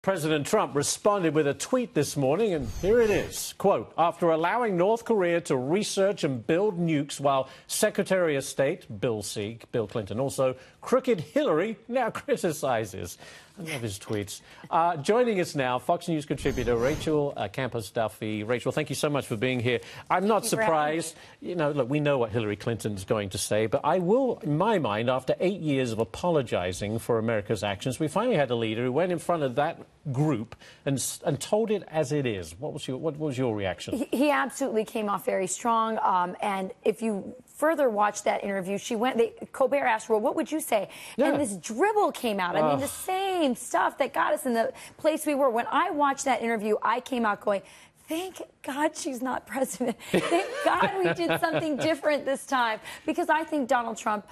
President Trump responded with a tweet this morning, and here it is. Quote, after allowing North Korea to research and build nukes while Secretary of State Bill Clinton, also crooked Hillary, now criticizes. I love his tweets. Joining us now, Fox News contributor Rachel Campos-Duffy. Rachel, thank you so much for being here. I'm not surprised. You know, look, we know what Hillary Clinton's going to say, but I will, in my mind, after 8 years of apologizing for America's actions, we finally had a leader who went in front of that group and told it as it is. What was your reaction? He absolutely came off very strong. And if you further watch that interview, Colbert asked her, well, what would you say? Yeah. And this dribble came out. I mean, the same stuff that got us in the place we were. When I watched that interview, I came out going, thank God she's not president. Thank God we did something different this time. Because I think Donald Trump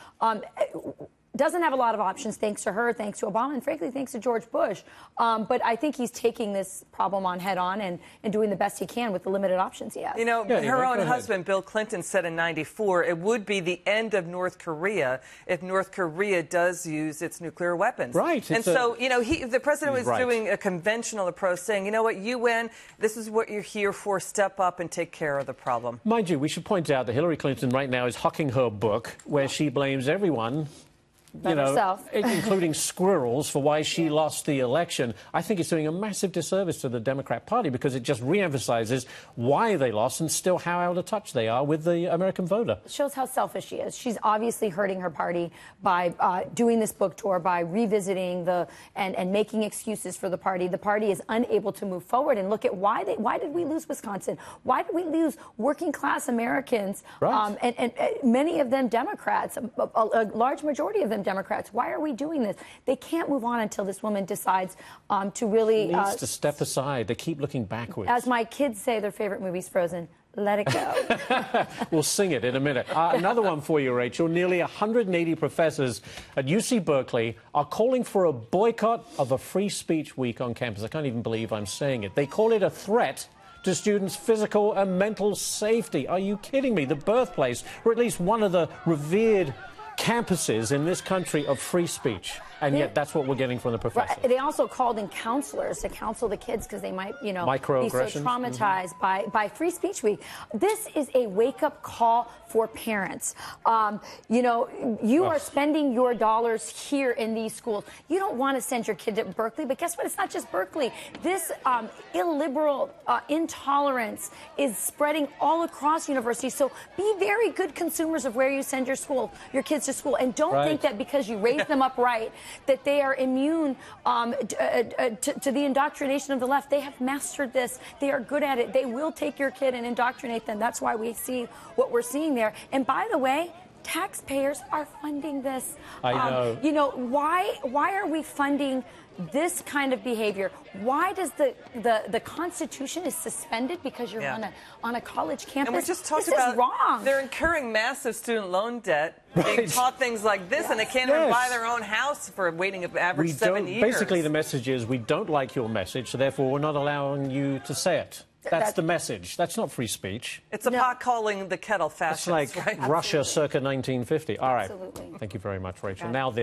doesn't have a lot of options, thanks to her, thanks to Obama, and frankly, thanks to George Bush. But I think he's taking this problem on head on and doing the best he can with the limited options he has. You know, her own husband, Bill Clinton, said in '94 it would be the end of North Korea if North Korea does use its nuclear weapons. Right. And so, you know, the president was doing a conventional approach, saying, you know what, UN, this is what you're here for, step up and take care of the problem. Mind you, we should point out that Hillary Clinton right now is hawking her book where she blames everyone, you know, including squirrels, for why she lost the election. I think it's doing a massive disservice to the Democrat Party because it just reemphasizes why they lost and still how out of touch they are with the American voter. It shows how selfish she is. She's obviously hurting her party by doing this book tour, by revisiting and making excuses for the party. The party is unable to move forward. And look at why did we lose Wisconsin? Why did we lose working class Americans? Right. And many of them Democrats, a large majority of them Democrats. Why are we doing this? They can't move on until this woman decides to really... needs to step aside. They keep looking backwards. As my kids say, their favorite movie's Frozen. Let it go. We'll sing it in a minute. Another one for you, Rachel. Nearly 180 professors at UC Berkeley are calling for a boycott of a free speech week on campus. I can't even believe I'm saying it. They call it a threat to students' physical and mental safety. Are you kidding me? The birthplace, or at least one of the revered campuses in this country of free speech, and yet that's what we're getting from the professors. Right. They also called in counselors to counsel the kids because they might, you know, be so traumatized by Free Speech Week. This is a wake-up call for parents. You know, you are spending your dollars here in these schools. You don't want to send your kid to Berkeley, but guess what? It's not just Berkeley. This illiberal intolerance is spreading all across universities. So be very good consumers of where you send your kids to school, and don't think that because you raise them up right that they are immune to the indoctrination of the left. They have mastered this. They are good at it. They will take your kid and indoctrinate them. That's why we see what we're seeing there. And by the way, taxpayers are funding this. I know. You know, why are we funding this kind of behavior? Why does the Constitution is suspended because you're on a college campus? And we just talked this about is wrong. They're incurring massive student loan debt, being taught things like this, and they can't even buy their own house for waiting an average 7 years. Basically, the message is we don't like your message, so therefore we're not allowing you to say it. That's the message. That's not free speech. It's a pot calling the kettle fast. It's like Russia circa 1950. All right. Absolutely. Thank you very much, Rachel. Now this.